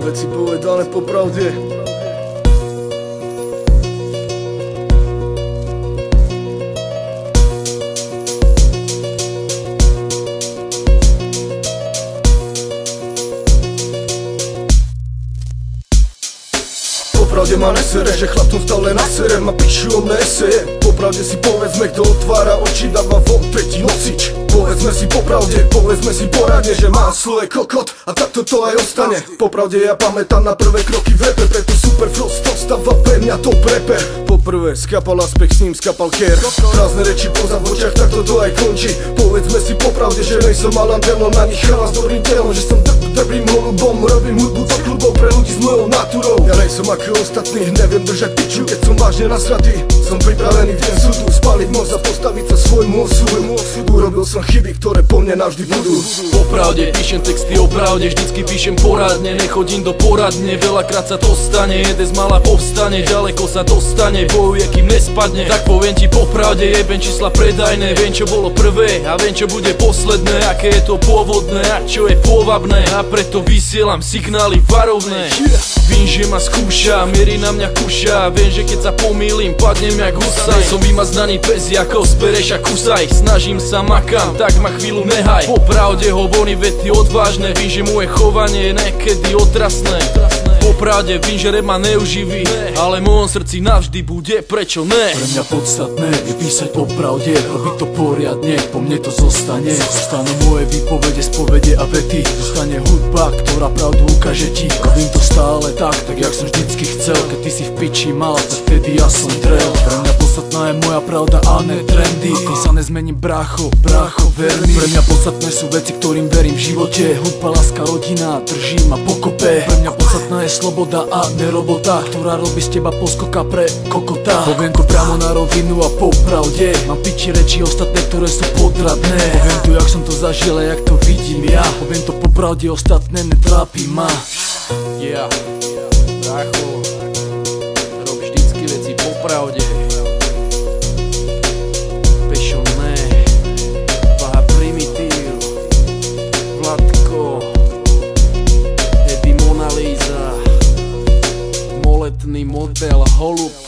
Veci povedané popravde. Popravde ma nesere, že chlapcom stále nasere, ma píšu o mne eseje. Popravde si povedzme, kto otvára oči, dáva von tretí nosič. Povedzme si popravde, povedzme si poradne, že máslo je kokot a takto to aj ostane. Popravde ja pamätám na prvé kroky v rape, preto Super Frost ostáva pre mňa top rapper. Poprvé skapal aspekt, s ním skapal care. Prázdne reči poza v očiach, takto to aj končí. Povedzme si popravde, že nejsem Alan Delon, ani chala s dobrým telom, že som dobrým holubom, robím hudbu do klubov pre ľudí s mojou naturou. Ja nejsem ako ostatní, neviem držať piču, keď som vážne nasratý. Som pripravený v deň súdu spaliť moc a postaviť sa svojmu osudu. Urobil som chyby, ktoré po mne navždy budú. Popravde píšem texty o pravde, vždycky píšem poradne, nechodím do poradne, veľakrát sa to stane, jeden z mala povstane, ďaleko sa dostane, bojuje kým nespadne. Tak poviem ti popravde, jebem čísla predajné, viem čo bolo prvé a viem čo bude posledné, aké je to pôvodné a čo je pôvabné, a preto vysielam signály varovné. Vím, že ma skúša, mierí na mňa kuša, viem, že keď sa pomýlim, padnem jak husaj. Som vymaznaný pes, ako spereš a kusaj, snažím sa, makám, tak ma chvíľu nehaj. Popravde hovorí vety odvážne, vím, že moje chovanie je niekedy otrasné. Popravde vím, že rap ma neuživí, ale v mojom srdci navždy bude, prečo ne? Pre mňa podstatné je písať o pravde, robiť to poriadne, po mne to zostane. Zostanú moje výpovede, spovede a vety, zostane hudba, ktorá pravdu ukáže ti. Robím to stále tak jak som vždycky chcel. Keď ty si v piči mal, tak vtedy ja som drel. Pre mňa podstatná je moja pravda a ne trendy. Ty sa nezmením, brácho, ver mi. Pre mňa podstatné sú veci, ktorým verím v živote. Hudba, láska, rodina, drží ma pokope. Pre mňa podstatná je sloboda a nerobota, ktorá robí z teba poskoka pre kokota. Poviem to priamo na rovinu a popravde, mám piči reči ostatné, ktoré sú potratné. Poviem to, jak som to zažil a jak to vidím ja. Poviem to popravde, ostatné netrápi ma. Yeah, brácho, rob vždycky veci popravde. Pešo ne, Baha Primitív, Vladko, Eddie Mona Lisa, Moletný model, holub.